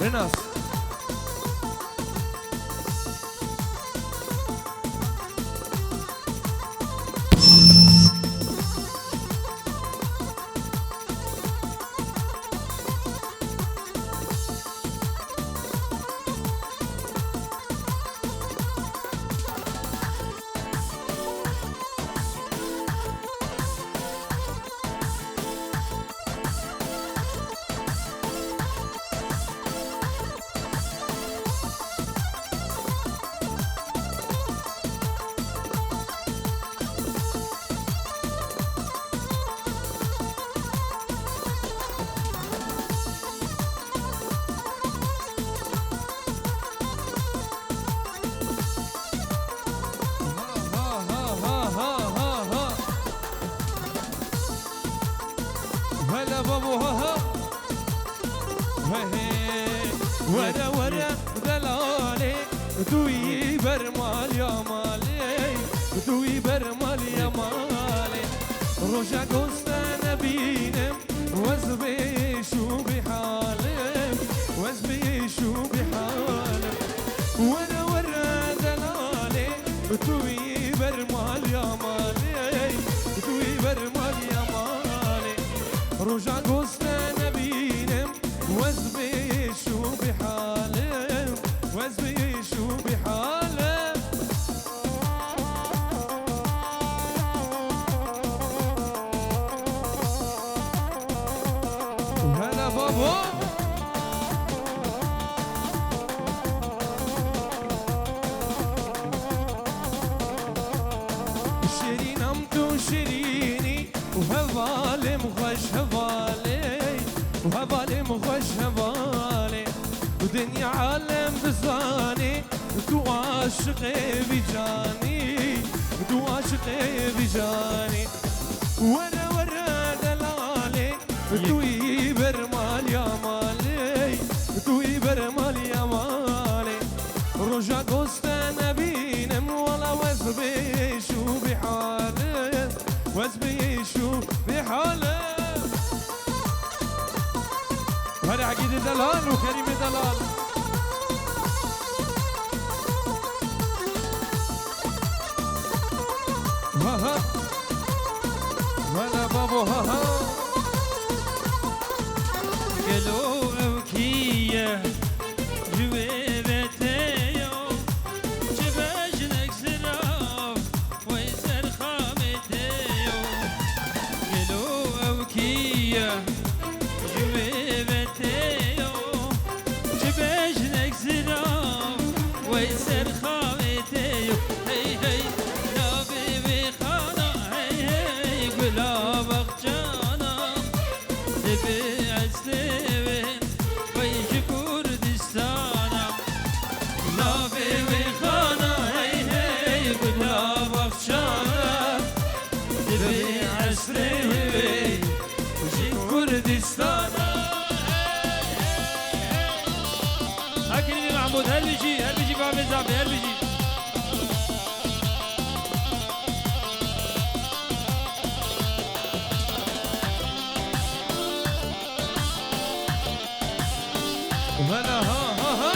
رناس هلا بابو ها ورا ورا دلالي دوي برمال يا مالي دوي برمال يا مالي رجع قصة نبينم وزبي شو بحالم وزبي شو بحالم ورا ورا دلالي دوي برمال يا مالي دوي برمال يا مالي رجع قصة نبينم وزبي شو بحالم وزبي شو بحالم هلا بابا شيرين امتو شيريني وهبالي مخش هبالي وهبالي مخش هبالي ودنيا عالم بزاني تو عاشقي بجاني تو عاشقي بجاني ورا ورا دلالي توي برمال يا مالي توي برمال يا مالي رجع قصة نبينم ولا وزبي شو بحالي وزبي شو بحالي هذا عقيد دلال وكريم دلال ها ها ولا بابو ها ها قالوا أوكية جويبتيو جباجنك زراف ويسر خامتيو قالوا أوكية جويبتيو جباجنك زراف ويسر خامتيو هي هي لا بيبي خانا هي هي قلابك جانا تبي عزلين ويجي كردستانا لا بيبي خانا هي هي قلابك جانا تبي عزلين ويجي كردستانا هكذا محمود هل بيجي باب الزعبي هل بيجي وهلا ها ها ها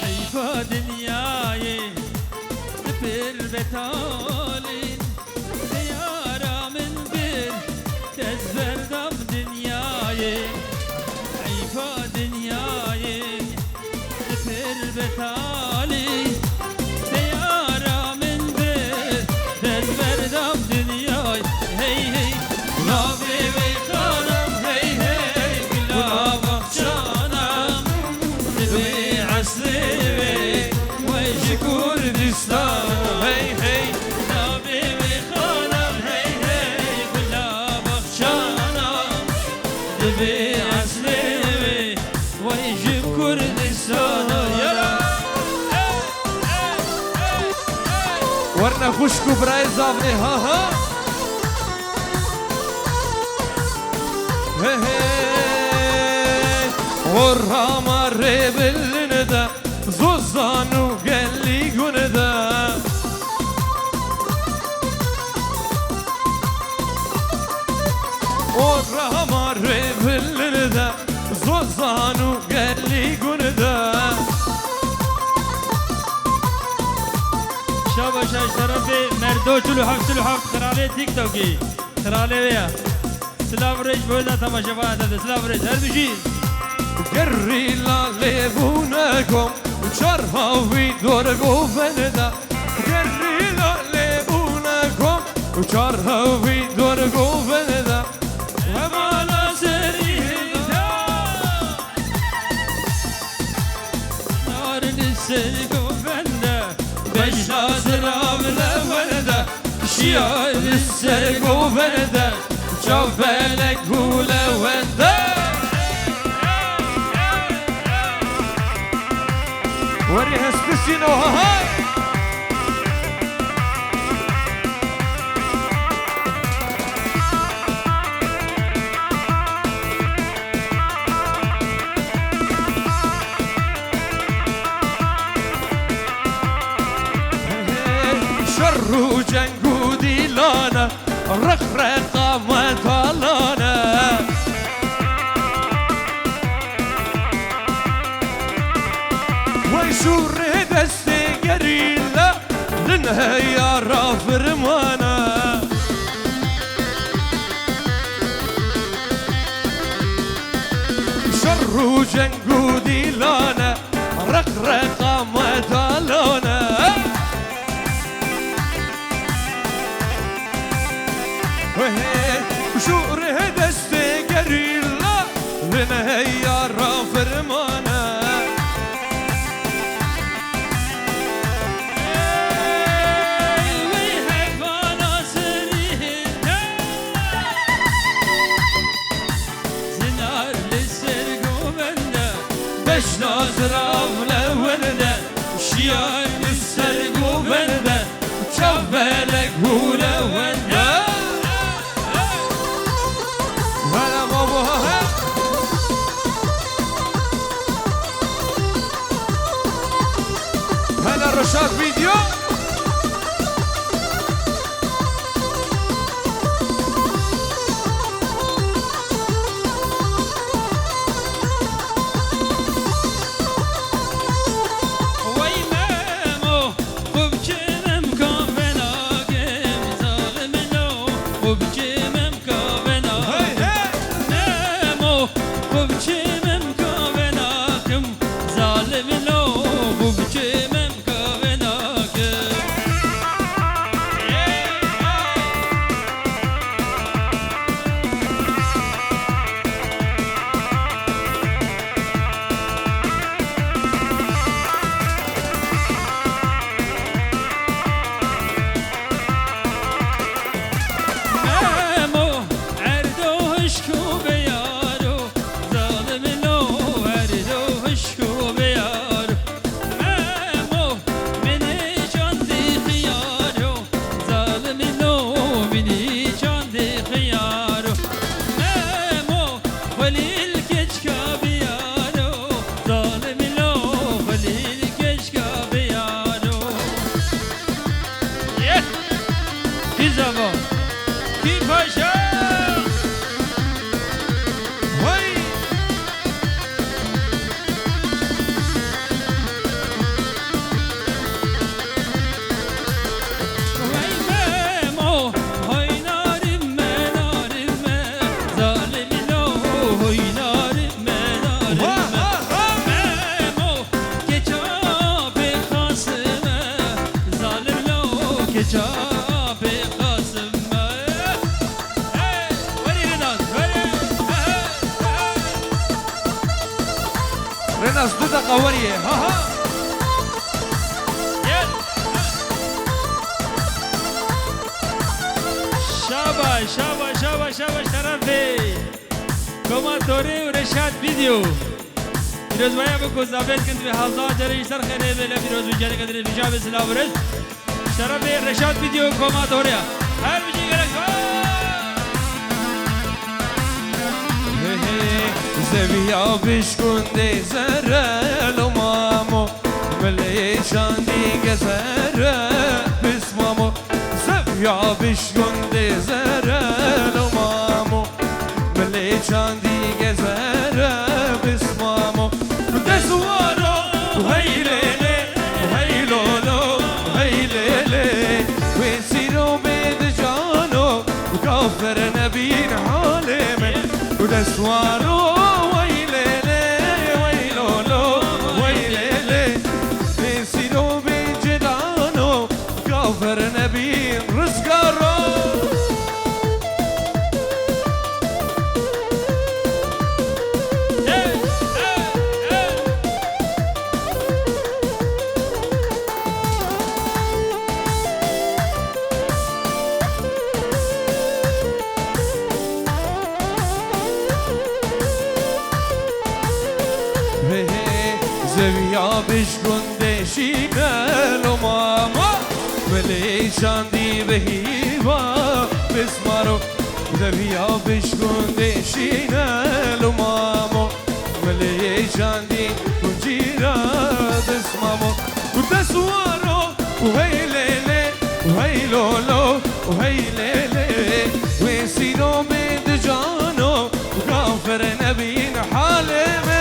حيفا دنياي تبر بتالين ديارة من بر تزبر دم دنياي حيفا دنياي تبر بتالين ديارة من بر تزبر دم دنياي هي هي لا بيبي خانم هي هي قلابك جانم تبي عسلي ويجي كردستان هي هي لا بيبي خانم هي هي قلابك جانم تبي عسلي ويجي كردستان يلا ورنا خشكو براي زافني ها ها هي هي ورا مري بالندى زوزانو قال لي قندا شاباش طرف مردو چلو هفت خراله تیک توکی خراله ویا سلام ریش بودا تماشا باید سلام ریش هر بشی گری لاله بونکم چرهاوی دور گوفنده گری لاله بونکم چرهاوی دور گوفنده و بالا سری نارن سری گوفنده بشنا سلام لونده شیار سر گوفنده چوفلک بولونده وري هسبسينو هاي شر جنگو دیلانا رخرقا مطالانا ويشور دستي قريلا لنهاية رافرمانا شر جنگو دیلانا رقرقا مطالانا وشور دستي قريلا لنهاية رافرمانا نازراف لونده شیای سرگو بنده چوبلک بولونده هلا بابا هلا رشاد ویدیو رناس دو دقیقه وریه ها ها شاباش شاباش شاباش شاباش طرفی کامنتاری و رشاد ویدیو پیروز بایا بکو زابط کند به هزار جری سر خیلی بله پیروز بیچاره کدری رجاب اسلام رش طرفی رشاد ویدیو کامنتاری هر بیچی گرک زویا بشکنده زره لمامو ملیشان دیگه زره بسمامو زویا بشکنده زره لمامو ملیشان دیگه زره بسمامو دسوارو هی لیلی هی لولو هی لیلی بسوارو ويليلي ويلولو ويليلي نسيرو بجدانو كافر نبي رزقارو زویا بشکن دشیگل و ماما ولیشان دی بهیوا بسمارو زویا بشکن دشیگل و ماما ولیشان دی کنجیرا بسمامو دسوارو وهیلیلی وهیلولو وهیلیلی ویسینو مید جانو غافر نبین حالمه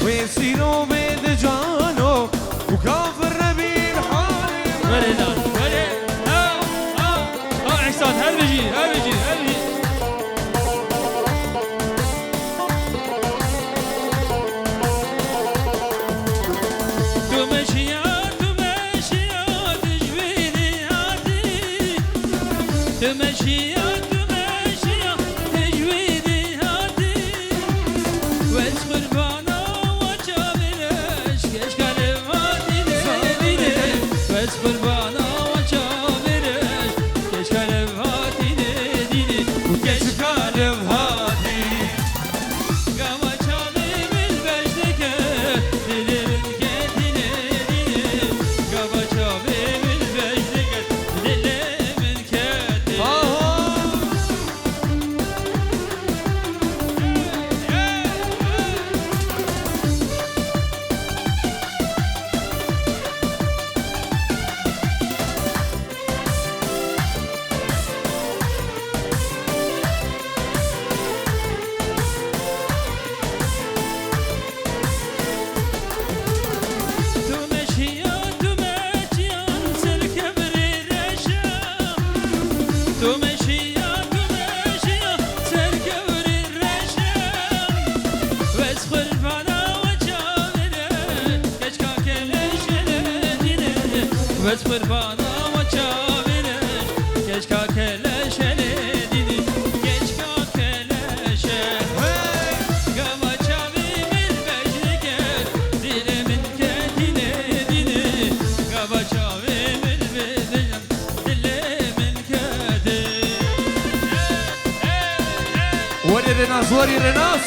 ويسيرو بيد جانو وكافر نبيل حالي ولدان ولد احسان هل بيجي تمشيا تجويني هاتي تمشيا بس قربانا وچاویرش کشکا کلشلی دیدی کشکا کلشه گما چاوی من بجنکت دل من کتینه دیدی گما چاوی من بجنکت دل من کتی وري رناس وري رناس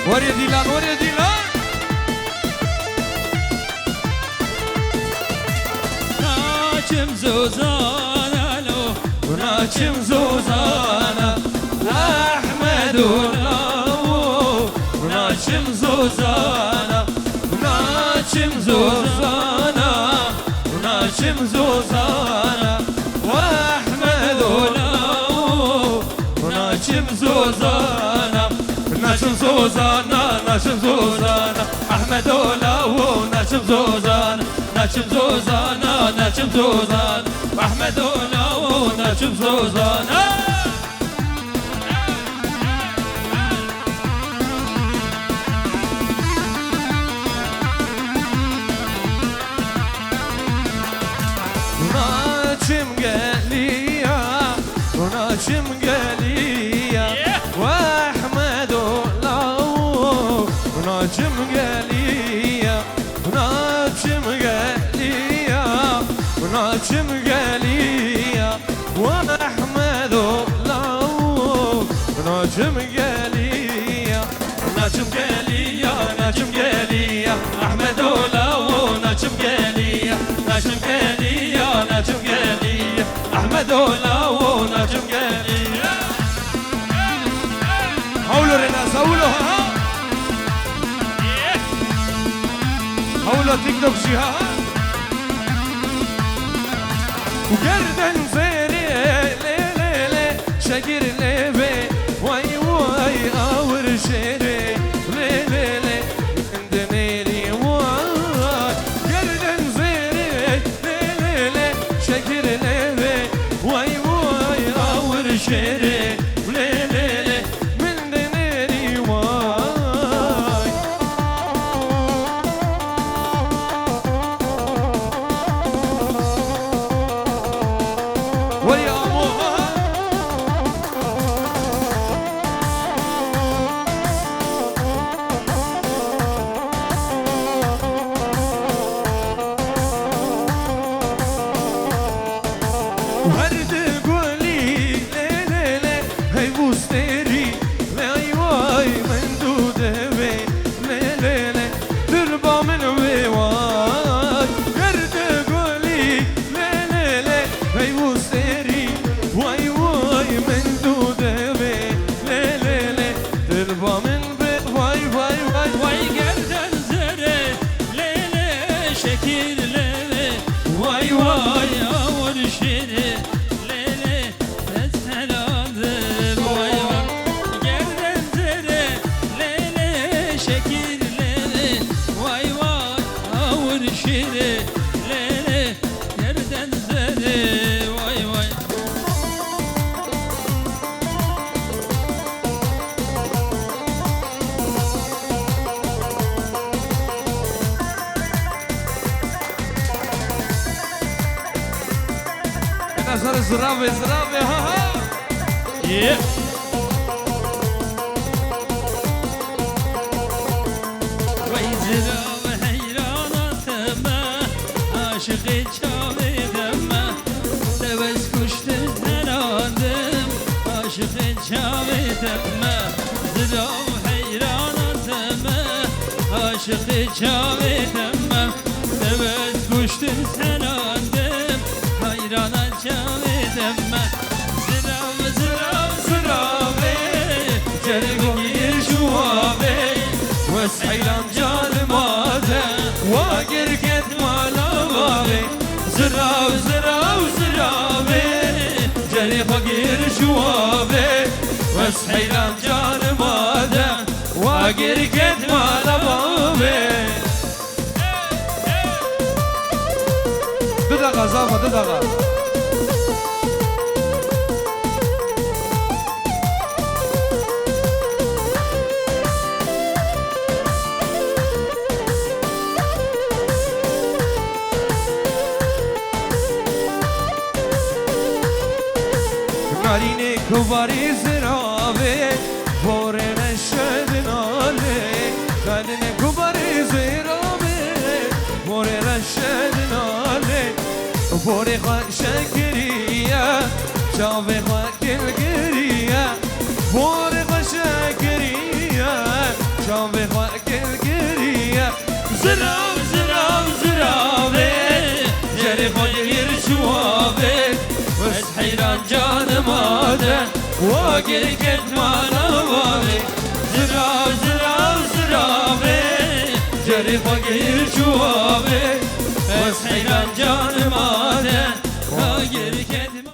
وري ديلان وري ديلان ناچم زوزانا لو وناچم زوزانا أحمد الله وناچم زوزانا وناچم زوزانا وناچم زوزانا وأحمد الله وناچم زوزانا ناچم زوزانا ناچم زوزانا أحمد الله ناچم زوزانا ناچم زوزانا ناچم زوزانا أحمد الله ناچم زوزانا ناچم قليا وناچم قليا وأحمد الله وناچم قليا وناچم قليا وناچم قليا وأحمد الله وناچم قليا ناچم قليا ناچم قليا أحمد الله ناچم قليا ناچم قليا ناچم قليا أحمد الله ناچم قليا حولوا رناس حولوا ولا تيك توك شيها وقردن زيري لي لي لي شاكر ليبي واي واي اور شيري لي لي لي اندنيلي واي قردن زيري لي لي لي شاكر ليبي واي واي اور شيري لي لي لي من دنيلي واي ويا ورد قولي لي لي لي هي بوستيري لاي واي من دودبي لي لي لي دربا من واي ورد قولي لي لي لي هي بوستيري واي واي من دودبي لي لي لي دربا من واي واي واي واي قردن زري ليلي شكير ليلي واي واي اور شيري ليلي تسهلانdım واي واي قردن زري ليلي شكير ليلي واي واي اور شيري ليلي قردن زري واي واي انا صار زرافه زرافه ها ها Yeah. ويزرام حيراناتما عاشقي çavi deme Devez kuştu herandım Aşıkı çavi deme Zram hayranatma Aşıkı çavi deme Devez kuştu herandım Hayrana çavi deme Zram zram zrave Cergo gir şuave وسعيلان جال ماده واقر قد ما لوابي زراو زراو زراوي جري فقير شوابي وسعيلان جال ماده واقر قد ما لوابي ددغا زافا ددغا نارینه کوباری زرابه باره رشد ناله نارینه کوباری زرابه باره رشد ناله باره خواه شکریه چاوه خواه گلگریه باره خواه شکریه چاوه خواه گلگریه زراب زراب زرابه جری خواه گیر شوابه بس حيران جان ماده واقر قد ما نوابي زراب زراب زرابي جري فقير شوابي بس حيران جان